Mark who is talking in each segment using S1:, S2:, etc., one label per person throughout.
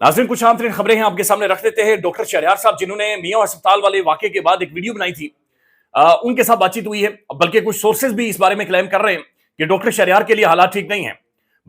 S1: नाज़रीन, कुछ आम तरीन खबरें हैं आपके सामने रख देते हैं। डॉक्टर शहरयार साहब जिन्होंने मियां अस्पताल वाले वाकये के बाद एक वीडियो बनाई थी, उनके साथ बातचीत हुई है। बल्कि कुछ सोर्सेज भी इस बारे में क्लेम कर रहे हैं कि डॉक्टर शहरयार के लिए हालात ठीक नहीं है,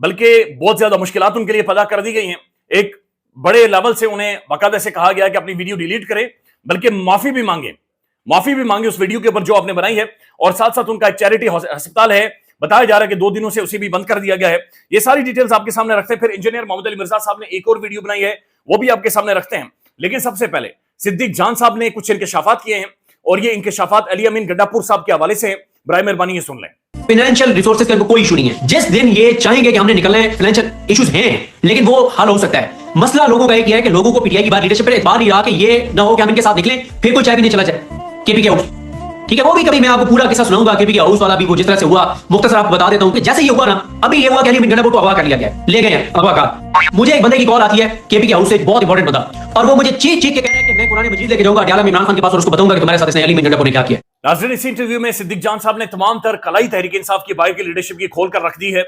S1: बल्कि बहुत ज्यादा मुश्किलात उनके लिए पैदा कर दी गई हैं। एक बड़े लेवल से उन्हें बाकायदा से कहा गया कि अपनी वीडियो डिलीट करें, बल्कि माफी भी मांगे उस वीडियो के ऊपर जो आपने बनाई है। और साथ साथ उनका एक चैरिटी अस्पताल है, बताया जा रहा है कि 2 दिनों से उसे भी बंद कर दिया गया है। ये सारी डिटेल्स आपके सामने रखते हैं। फिर इंजीनियर मोहम्मद अली मिर्जा साहब ने एक और वीडियो बनाई है, वो भी आपके सामने रखते हैं। लेकिन सबसे पहले सिद्दीक जान साहब ने कुछ इंकशाफात किए हैं, और ये इंकशाफात अली अमीन गड्डापुर साहब के हवाले से हैं। बराए मेहरबानी ये सुन लें।
S2: फाइनेंशियल रिसोर्सेज का कोई इशू नहीं है। जिस दिन ये चाहेंगे कि हमने निकलना है, फाइनेंशियल इश्यूज हैं, लेकिन वो हल हो सकता है। मसला लोगों का एक है कि लोगों को पीटीआई की बात लीडरशिप पर इतबार नहीं रहा कि ये ना हो कि हम इनके साथ निकलें फिर कोई चाय भी नहीं चला जाए। केपी के हाउस, ठीक है, वो भी कभी मैं आपको पूरा किस्सा सुनाऊंगा। केपी के हाउस वाला भी वो जिस तरह से हुआ, मुख्तसर आपको बता देता हूं कि जैसे ये हुआ ना, अभी ये हुआ कि अली अमीन गड्डापुर को अगवा कर लिया गया, ले गए हैं अगवा का। मुझे एक बंदे की कॉल आती है केपी के हाउस से, बहुत इंपॉर्टेंट बंदा, और वो मुझे चीख के कह रहा है कि मैं कुरान मजीद लेके जाऊंगा अडयाला में इमरान खान के पास और उसको बताऊंगा कि तुम्हारे साथ इसने अली अमीन गड्डापुर ने क्या किया।
S1: नाज़रीन, इस इंटरव्यू में सिद्दीक जान साहब ने तमाम तर कलाई तहरीक इंसाफ की बाइक की लीडरशिप की खोल कर रख दी है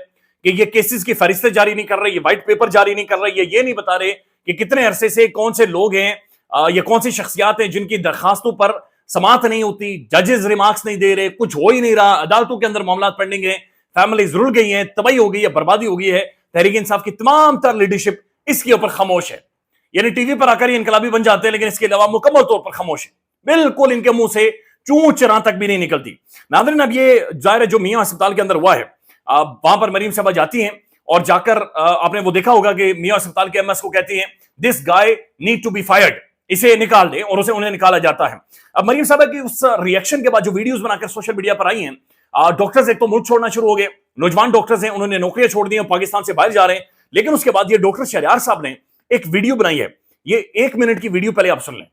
S1: कि ये केसेस की फरिश्ते जारी नहीं कर रहे, ये व्हाइट पेपर जारी नहीं कर रहे, ये नहीं बता रहे कि कितने अरसे से कौन से लोग हैं, ये कौन सी शख्सियात हैं जिनकी दरखास्तों पर समाअत नहीं होती, जजेस रिमार्क्स नहीं दे रहे, कुछ हो ही नहीं रहा, अदालतों के अंदर मामला पेंडिंग है, फैमिलीज रुल गई हैं, तबाही हो गई है, बर्बादी हो गई है। तहरीक इंसाफ की तमाम तर लीडरशिप इसके ऊपर खामोश है। यानी टीवी पर आकर ये इनकलाबी बन जाते हैं, लेकिन इसके अलावा मुकम्मल तौर पर खामोश है। बिल्कुल इनके मुंह से चूं चरा तक भी नहीं निकलती। नाज़रीन, अब ये जाहिर जो मियां अस्पताल के अंदर हुआ है, वहां पर मरीम साहबा जाती हैं और जाकर आपने वो देखा होगा कि मियां अस्पताल के एमएस को कहती हैं this guy need to be fired, इसे निकाल दें, और उन्हें निकाला जाता है। अब मरीम साहबा की उस रिएक्शन के बाद जो वीडियोस बनाकर सोशल मीडिया पर आई हैं, डॉक्टर्स एक तो मुल्क छोड़ना शुरू हो गए, नौजवान डॉक्टर्स हैं, उन्होंने नौकरियां छोड़ दी हैं, पाकिस्तान से बाहर जा रहे हैं। लेकिन उसके बाद ये डॉक्टर शहरयार साहब ने एक वीडियो बनाई है, ये 1 मिनट की वीडियो, पहले आप सुन लें।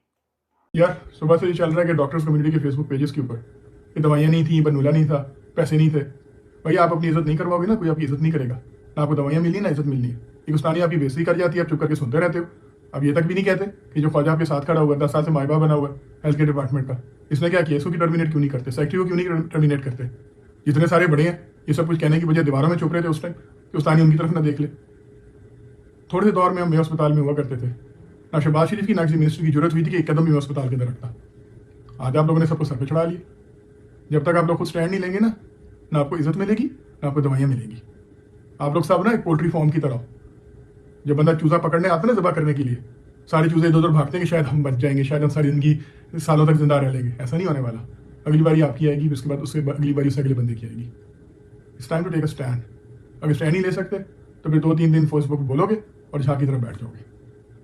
S3: यार सुबह से ये चल रहा है कि डॉक्टर्स कम्युनिटी के फेसबुक पेजेस के ऊपर ये दवाइयाँ नहीं थी, बनूला नहीं था, पैसे नहीं थे। भाई आप अपनी इज्जत नहीं करवाओगे ना, कोई आपकी इज्जत नहीं करेगा। ना आपको दवाइयाँ मिलनी ना इज्जत मिलनी है। एक उस्तानी आपकी बेइज्जती कर जाती है, आप चुप करके सुनते रहते हो। अब ये तक भी नहीं कहते कि जो ख्वाजा आपके साथ खड़ा हुआ 10 साल से मायबा बना हुआ है हेल्थ केयर डिपार्टमेंट का, इसने क्या किया, इसको टर्मिनेट क्यों नहीं करते, सेक्रेटरी को क्यों नहीं टर्मिनेट करते। जितने सारे बड़े हैं ये सब कुछ कहने की वजह दीवारों में छुप रहे थे उस टाइम कि उस्तानी उनकी तरफ ना देख ले। थोड़े से दौर में हम अस्पताल में हुआ करते थे, ना शहबाज शरीफ की ना किसी मिनिस्टर की जरूरत हुई थी कि एक कदम भी अस्पताल के अंदर रखता। आज आप लोगों ने सबको सर पे चढ़ा लिया। जब तक आप लोग खुद स्टैंड नहीं लेंगे ना आपको इज्जत मिलेगी ना आपको दवाइयाँ मिलेंगी। आप लोग सब ना एक पोल्ट्री फार्म की तरह, जब बंदा चूजा पकड़ने आता है ना ज़बह करने के लिए, सारे चूजे इधर उधर भागते हैं कि शायद हम बच जाएंगे, शायद हम सारी जिंदगी सालों तक जिंदा रह लेंगे। ऐसा नहीं होने वाला। अगली बारी आपकी आएगी, उसके बाद उससे अगली बारी उससे अगले बंदे की आएगी। It's time to take a stand. अगर स्टैंड नहीं ले सकते तो फिर 2-3 दिन फेसबुक बोलोगे और झांकी तरफ बैठ जाओगे।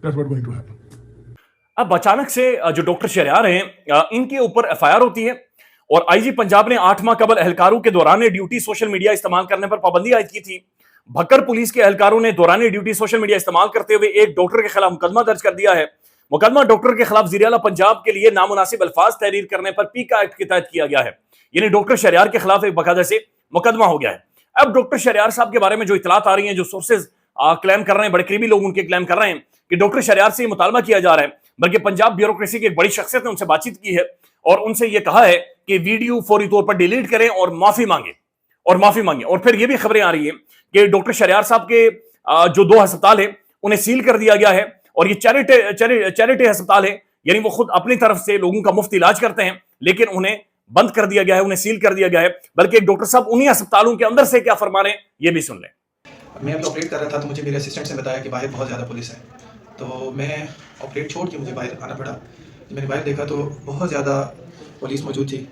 S3: That's what going to happen.
S1: अब अचानक से जो डॉक्टर शहरयार हैं, इनके ऊपर एफआईआर होती है, और आईजी पंजाब ने 8 माह कबल एहलकारों के दौरान ड्यूटी सोशल मीडिया इस्तेमाल करने पर पाबंदी आयद की थी। भक्कर पुलिस के एहलकारों ने दौरान ड्यूटी सोशल मीडिया इस्तेमाल करते हुए एक डॉक्टर के खिलाफ मुकदमा दर्ज कर दिया है। मुकदमा डॉक्टर के खिलाफ ज़ीर-ए-आला पंजाब के लिए नामुनासिब अल्फाज तहरीर करने पर पीका एक्ट के तहत किया गया है। यानी डॉक्टर शहरयार के खिलाफ एक बाकायदा से मुकदमा हो गया है। अब डॉक्टर शहरयार साहब के बारे में जो इतलात आ रही हैं, जो सोर्सेज क्लेम कर रहे हैं, बड़े करीबी लोग उनके क्लेम कर रहे हैं कि डॉक्टर शहरयार से मुतालबा किया जा रहा है, बल्कि पंजाब ब्यूरोक्रेसी की एक बड़ी शख्सियत ने उनसे बातचीत की है और उनसे यह कहा है कि वीडियो फौरी तौर पर डिलीट करें और माफी मांगे। और फिर यह भी खबरें आ रही है कि डॉक्टर शहरयार साहब के जो 2 अस्पताल है उन्हें सील कर दिया गया है, और ये चैरिटी अस्पताल है, यानी वो खुद अपनी तरफ से लोगों का मुफ्त इलाज करते हैं, लेकिन उन्हें बंद कर दिया गया है, उन्हें सील कर दिया गया है। बल्कि एक डॉक्टर साहब उन्हीं अस्पतालों के अंदर से क्या फरमा रहे हैं, ये भी सुन लें।
S4: मैं अभी ऑपरेट कर रहा था तो मुझे मेरे असिस्टेंट ने बताया कि बाहर बहुत ज़्यादा पुलिस है, तो मैं ऑपरेट छोड़ के मुझे बाहर आना पड़ा। जब मैंने बाहर देखा तो बहुत ज़्यादा पुलिस मौजूद थी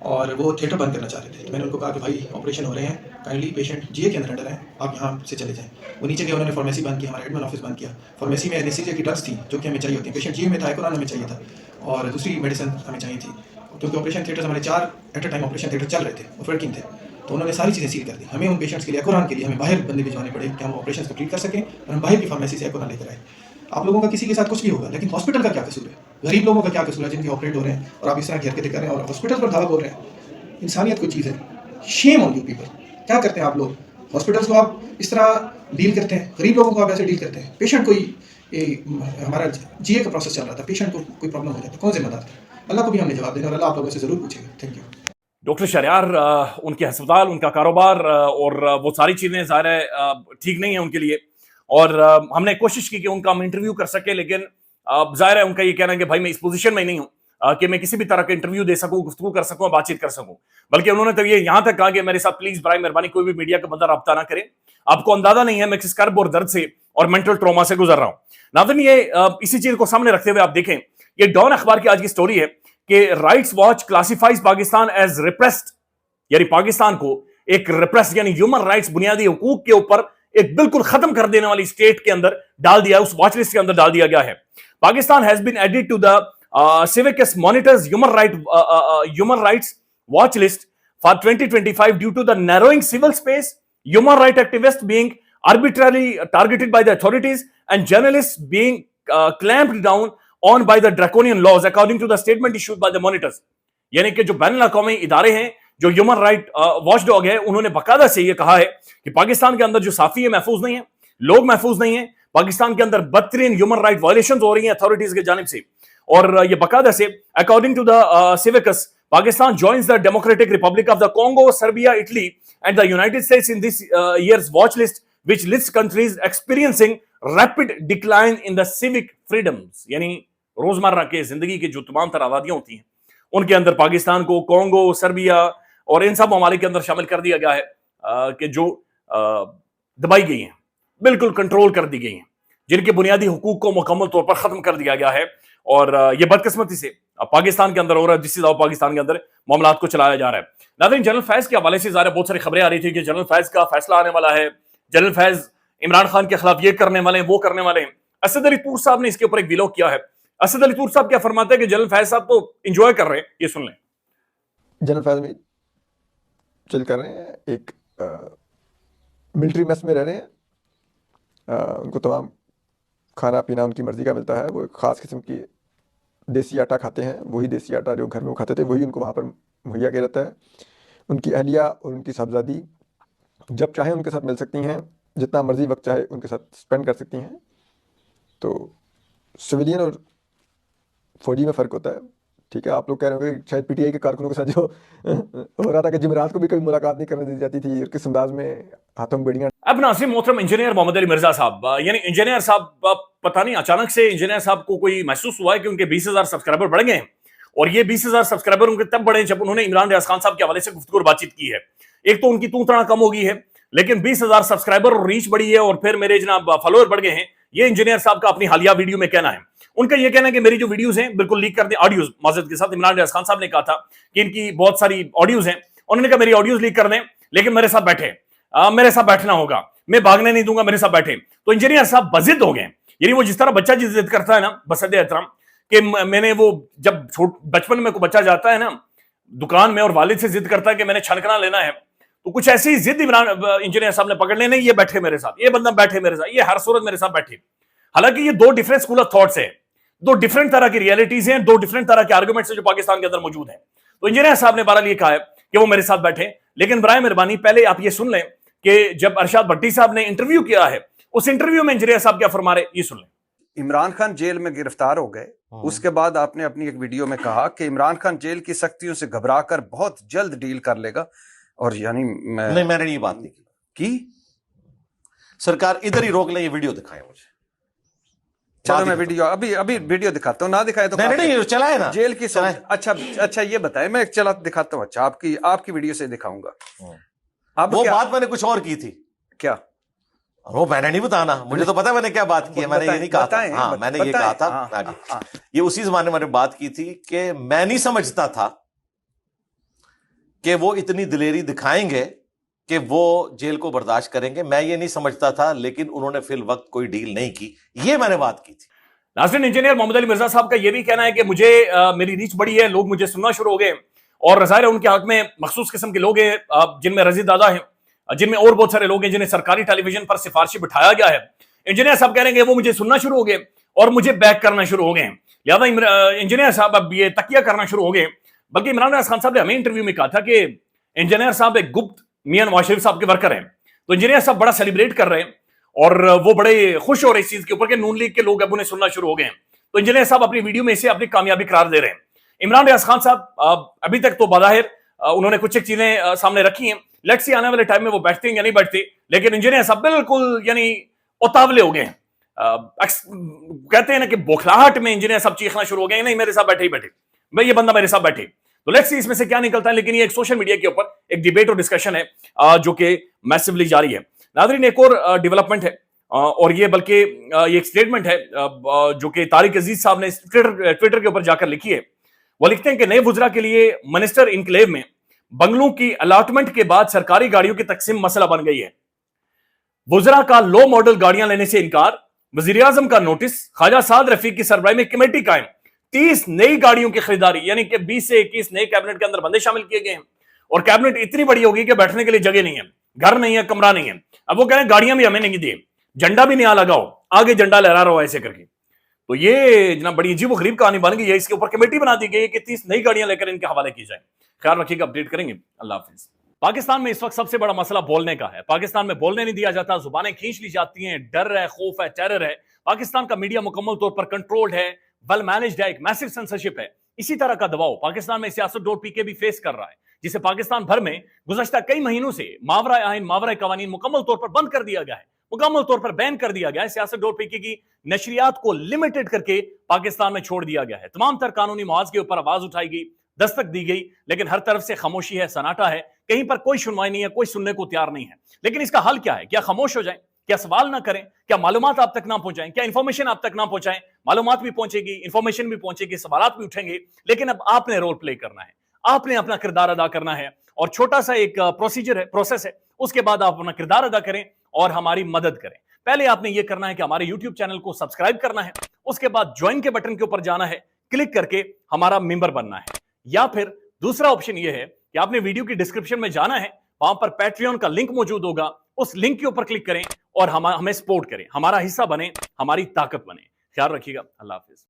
S4: और वो थिएटर बंद करना चाह रहे थे। तो मैंने उनको कहा कि भाई ऑपरेशन हो रहे हैं, काइंडली पेशेंट जीए के अंदर अंडर हैं, आप यहाँ से चले जाएँ। वो नीचे गए, उन्होंने फार्मेसी बंद की, हमारा एडमिन ऑफिस बंद किया। फार्मेसी में एनेस्थीसिया की ड्रग्स थी जो कि हमें चाहिए होती है। पेशेंट जीए में था, कोरोना हमें चाहिए था, और दूसरी मेडिसिन हमें चाहिए थी, क्योंकि ऑपरेशन थिएटर हमारे 4 at a time operation theatre चल रहे थे, वो वर्किंग थे। तो उन्होंने सारी चीज़ें सील कर दी। हमें उन पेशेंट्स के लिए कुरान के लिए हमें बाहर बंदे भिजवाने पड़े कि हम ऑपरेशन कंप्लीट कर सकें, और हम बाहर की फार्मेसी से कुरान लेकर आए। आप लोगों का किसी के साथ कुछ भी होगा, लेकिन हॉस्पिटल का क्या कसूर है, गरीब लोगों का क्या कसूर है जिनके ऑपरेट हो रहे हैं, और आप इस तरह की हरकतें कर रहे हैं और हॉस्पिटल पर दावा बोल रहे हैं। इंसानियत कोई चीज़ है, शेम ऑन यू पीपल। क्या करते हैं आप लोग, हॉस्पिटल्स को आप इस तरह डील करते हैं, गरीब लोगों को आप ऐसे डील करते हैं। पेशेंट कोई हमारा जीए का प्रोसेस चल रहा था, पेशेंट को कोई प्रॉब्लम हो जाती है, कौन जिम्मेदार था? अल्लाह को भी हमने जवाब देना, और अल्लाह आप लोगों से ज़रूर पूछेगा। Thank you.
S1: डॉक्टर शहरयार, उनके अस्पताल, उनका कारोबार और वो सारी चीज़ें ज़ाहिर है ठीक नहीं है उनके लिए, और हमने कोशिश की कि उनका हम इंटरव्यू कर सके, लेकिन जाहिर है उनका ये कहना है कि भाई मैं इस पोजीशन में नहीं हूं कि मैं किसी भी तरह का इंटरव्यू दे सकूं, गुफ्तगू कर सकूं, बातचीत कर सकूं। बल्कि उन्होंने तो ये यहां तक कहा कि मेरे साथ प्लीज बराए मेहरबानी कोई भी मीडिया का बंदा रब्ता ना करे, आपको अंदाजा नहीं है मैं किस कर्ब और दर्द से और मेंटल ट्रॉमा से गुजर रहा हूं। नाज़रीन, ये इसी चीज को सामने रखते हुए आप देखें, ये डॉन अखबार की आज की स्टोरी है कि rights watch classifies Pakistan as repressed, यानी पाकिस्तान को एक रिप्रेस यानी ह्यूमन राइट्स बुनियादी हुकूक के ऊपर एक बिल्कुल खत्म कर देने वाली स्टेट के अंदर डाल दिया, उस वॉच लिस्ट के अंदर डाल दिया गया है। Pakistan has been added to the Civicus Monitors human rights watch list for 2025 due to the narrowing civil space, human rights activists being arbitrarily targeted by the authorities, and journalists being clamped down on by the draconian laws, according to the statement issued by the monitors. यानी कि जो बैनुल अक़वामी इदारे हैं, जो human right watch dog है, उन्होंने बाकायदा से ये कहा है कि पाकिस्तान के अंदर जो साफी है महफूज नहीं है, लोग महफूज नहीं है, पाकिस्तान के अंदर बदतरीन ह्यूमन राइट वायलेशन हो रही हैं अथॉरिटीज की जानिब से। और ये बाकायदा से according to the Civicus, Pakistan joins the Democratic Republic of the Congo, Serbia, Italy, and the United States in this year's watch list, which lists countries experiencing rapid decline in the civic freedoms. यानी रोजमर्रा के जिंदगी की जो तमाम तरह आबादियां होती हैं, उनके अंदर पाकिस्तान को कोंगो, सर्बिया और इन सब ममालिक के अंदर शामिल कर दिया गया है कि जो दबाई गई हैं, बिल्कुल कंट्रोल कर दी गई हैं, जिनके बुनियादी हुकूक को मुकम्मल तौर पर खत्म कर दिया गया है। और ये बदकिस्मती से पाकिस्तान के अंदर हो रहा है, जिससे पाकिस्तान के अंदर मामलात को चलाया जा रहा है। नाज़रीन, जनरल फैज के हवाले से बहुत सारी खबरें आ रही थी कि जनरल फैज का फैसला आने वाला है, जनरल फैज इमरान खान के खिलाफ ये करने वाले हैं, वो करने वाले हैं। असद अली तूर साहब ने इसके ऊपर एक व्लॉग किया है। असद अली तूर साहब क्या फरमाते हैं कि जनरल फैज साहब तो इंजॉय कर रहे हैं, ये सुन लें।
S5: जनरल फैज में चिल कर रहे हैं, एक मिलिट्री मेस में रह रहे हैं, उनको तमाम खाना पीना उनकी मर्जी का मिलता है। वो एक ख़ास किस्म की देसी आटा खाते हैं, वही देसी आटा जो घर में वो खाते थे वही उनको वहाँ पर मुहैया किया जाता है। उनकी अहलिया और उनकी साहबजादी जब चाहे उनके साथ मिल सकती हैं, जितना मर्जी वक्त चाहे उनके साथ स्पेंड कर सकती हैं। तो सिविलियन और फौजी में फ़र्क होता है, ठीक है। आप लोग कह रहे होंगे शायद पीटीआई के कारकुनों के साथ जो हो रहा था कि जमेरात को भी कभी मुलाकात नहीं करने दी जाती थी, और किस अंदाज में हाथों में बेड़ियाँ।
S1: अब नासिर मोहतरम इंजीनियर मोहम्मद अली मिर्जा साहब, यानी इंजीनियर साहब, पता नहीं अचानक से इंजीनियर साहब को कोई महसूस हुआ है कि उनके 20,000 सब्सक्राइबर बढ़ गए हैं। और ये 20,000 सब्सक्राइबर उनके तब बढ़े जब उन्होंने इमरान रियाज खान साहब के हवाले से गुफ्तगू और बातचीत की है। एक तो उनकी तू तड़ा कम हो गई है, लेकिन 20,000 सब्सक्राइबर और रीच बढ़ी है, और फिर मेरे जनाब फॉलोअर बढ़ गए हैं। ये इंजीनियर साहब का अपनी हालिया वीडियो में कहना है। उनका यह कहना है कि मेरी जो वीडियोस हैं बिल्कुल लीक कर दें, ऑडियोज माजरत के साथ। इमरान रियाज खान साहब ने कहा था कि इनकी बहुत सारी ऑडियोज हैं, उन्होंने कहा मेरी ऑडियोज लीक कर दें, लेकिन मेरे साथ बैठे, मेरे साथ बैठना होगा, मैं भागने नहीं दूंगा, मेरे साथ बैठे। तो इंजीनियर साहब बजिद हो गए, यानी वो जिस तरह बच्चा जिद करता है ना, बसद एहतराम, कि मैंने वो जब बचपन में को बच्चा जाता है ना दुकान में और वालिद से जिद करता है कि मैंने छनकना लेना है, तो कुछ ऐसी जिद इमरान इंजीनियर साहब ने पकड़ ली, नहीं ये बैठे मेरे साथ, ये बंदा बैठे मेरे साथ, ये हर सूरत मेरे साथ बैठे। हालांकि ये दो डिफरेंट स्कूल ऑफ थॉट्स है, दो डिफरेंट तरह की रियलिटीज हैं, दो डिफरेंट तरह के आर्गुमेंट्स जो पाकिस्तान के अंदर मौजूद हैं। तो इंजीनियर साहब ने बहरहाल ये कहा है कि वो मेरे साथ बैठे, लेकिन बराए मेहरबानी पहले आप ये सुन लें कि जब अरशाद भट्टी साहब ने इंटरव्यू किया है, उस इंटरव्यू में इंजीनियर साहब क्या फरमा रहे, ये सुन लें।
S6: इमरान खान जेल में गिरफ्तार हो गए, उसके बाद आपने अपनी एक वीडियो में कहा कि इमरान खान जेल की सख्तियों से घबराकर बहुत जल्द डील कर लेगा, और यानी
S7: नहीं, मैंने ये बात नहीं की। सरकार इधर ही रोक ले, ये वीडियो दिखाएं मुझे।
S6: चलो मैं वीडियो अभी वीडियो दिखाता हूँ, ना दिखाए तो
S7: नहीं चलाए ना,
S6: जेल की अच्छा ये बताएं, मैं चला दिखाता हूँ। अच्छा आपकी वीडियो से दिखाऊंगा।
S7: अब वो बात मैंने कुछ और की थी
S6: क्या,
S7: वो मैंने नहीं बताना, मुझे तो पता है मैंने क्या बात की है। मैंने ये नहीं कहा था, हाँ मैंने ये कहा था, ये उसी जमाने में मैंने बात की थी कि मैं नहीं समझता था कि वो इतनी दिलेरी दिखाएंगे कि वो जेल को बर्दाश्त करेंगे, मैं ये नहीं समझता था, लेकिन उन्होंने फिल वक्त कोई डील नहीं की, ये मैंने बात की थी।
S1: नाज़रीन, इंजीनियर मोहम्मद अली मिर्जा साहब का यह भी कहना है कि मुझे मेरी रीच बढ़ी है, लोग मुझे सुनना शुरू हो गए, और ज़ाहिर है उनके हक में मखसूस किस्म के लोग हैं जिनमें रजी दादा हैं, जिनमें और बहुत सारे लोग हैं जिन्हें सरकारी टेलीविजन पर सिफारिशी बिठाया गया है। इंजीनियर साहब कह रहे हैं वो मुझे सुनना शुरू हो गए और मुझे बैक करना शुरू हो गए, लिहाजा इंजीनियर साहब अब ये तकिया करना शुरू हो गए। बल्कि इमरान रियाज खान साहब ने हमें इंटरव्यू में कहा था कि इंजीनियर साहब एक गुप्त मियां नवाज शरीफ साहब के वर्कर हैं। तो इंजीनियर साहब बड़ा सेलिब्रेट कर रहे हैं और वो बड़े खुश हो रहे इस चीज के ऊपर कि नून लीग के लोग अब उन्हें सुनना शुरू हो गए हैं। तो इंजीनियर साहब अपनी वीडियो में इसे अपनी कामयाबी करार दे रहे हैं। इमरान रियाज खान साहब अभी तक तो बाज़ाहिर उन्होंने कुछ एक चीजें सामने रखी हैं, लेट्स सी आने वाले टाइम में वो बैठते हैं या नहीं बैठते, लेकिन इंजीनियर साहब बिल्कुल यानी उतावले हो गए हैं। कहते हैं ना कि बौखलाहट में इंजीनियर सब चीखना शुरू हो गए, नहीं मेरे साथ बैठे ही बैठे, भाई ये बंदा मेरे साथ बैठे। तो लेट्स सी इसमें से क्या निकलता है। लेकिन ये एक सोशल मीडिया के ऊपर एक डिबेट और डिस्कशन है जो कि मैसिवली जारी है। नाज़रीन, एक और डेवलपमेंट है और ये बल्कि ये एक स्टेटमेंट है जो कि तारिक अजीज साहब ने ट्विटर के ऊपर जाकर लिखी है। वो लिखते हैं कि नए वुजरा के लिए मिनिस्टर इनक्लेव में बंगलों की अलॉटमेंट के बाद सरकारी गाड़ियों की तकसीम मसला बन गई है। वुजरा का लो मॉडल गाड़ियां लेने से इनकार, वजीर आजम का नोटिस, ख्वाजा साद रफीक की सरबराही में कमेटी कायम, 30 नई गाड़ियों की खरीदारी, यानी कि 20 से 21 नए कैबिनेट के अंदर बंदे शामिल किए गए हैं। और कैबिनेट इतनी बड़ी होगी कि बैठने के लिए जगह नहीं है, घर नहीं है, कमरा नहीं है। अब वो कह रहे हैं गाड़ियां भी हमें नहीं दी, झंडा भी नहीं लगाओ, आगे झंडा लहरा रहा हो ऐसे करके। तो ये जनाब बड़ी अजीब गरीब कहानी बन गई है। इसके ऊपर कमेटी बना दी गई है कि 30 नई गाड़ियां लेकर इनके हवाले की जाए। ख्याल रखिएगा, अपडेट करेंगे। अल्लाह हाफिज। पाकिस्तान में इस वक्त सबसे बड़ा मसला बोलने का है। पाकिस्तान में बोलने नहीं दिया जाता, जुबानें खींच ली जाती हैं, डर है, खौफ है, टेरर है। पाकिस्तान का मीडिया मुकम्मल तौर पर कंट्रोल्ड है, वेल मैनेज्ड है, एक मैसिव सेंसरशिप है। इसी तरह का दबाव पाकिस्तान में सियासत.pk भी फेस कर रहा है, जिसे पाकिस्तान भर में गुज़श्ता कई महीनों से मावरा आइन, मावरा कवानीन मुकम्मल तौर पर बंद कर दिया गया है, मुकम्मल तौर पर बैन कर दिया गया है। सियासत.pk की नशरियात को लिमिटेड करके पाकिस्तान में छोड़ दिया गया है। तमाम तर कानूनी मुआवजे के ऊपर आवाज उठाई गई, दस्तक दी गई, लेकिन हर तरफ से खामोशी है, सन्नाटा है, कहीं पर कोई सुनवाई नहीं है, कोई सुनने को तैयार नहीं है। लेकिन इसका हल क्या है? क्या खामोश हो जाएं? क्या सवाल ना करें? क्या मालूमात आप तक ना पहुंचाएं? क्या इंफॉर्मेशन आप तक ना पहुंचाएं? मालूमात भी पहुंचेगी, इंफॉर्मेशन भी पहुंचेगी, सवालात भी उठेंगे, लेकिन अब आपने रोल प्ले करना है, आपने अपना किरदार अदा करना है। और छोटा सा एक प्रोसीजर है, प्रोसेस है, उसके बाद आप अपना किरदार अदा करें और हमारी मदद करें। पहले आपने यह करना है कि हमारे YouTube चैनल को सब्सक्राइब करना है, उसके बाद ज्वाइन के बटन के ऊपर जाना है, क्लिक करके हमारा मेंबर बनना है। या फिर दूसरा ऑप्शन यह है कि आपने वीडियो की डिस्क्रिप्शन में जाना है, वहां पर पैट्रियन का लिंक मौजूद होगा, उस लिंक के ऊपर क्लिक करें और हमें सपोर्ट करें, हमारा हिस्सा बने, हमारी ताकत बने। ख्याल रखिएगा। अल्लाह हाफिज।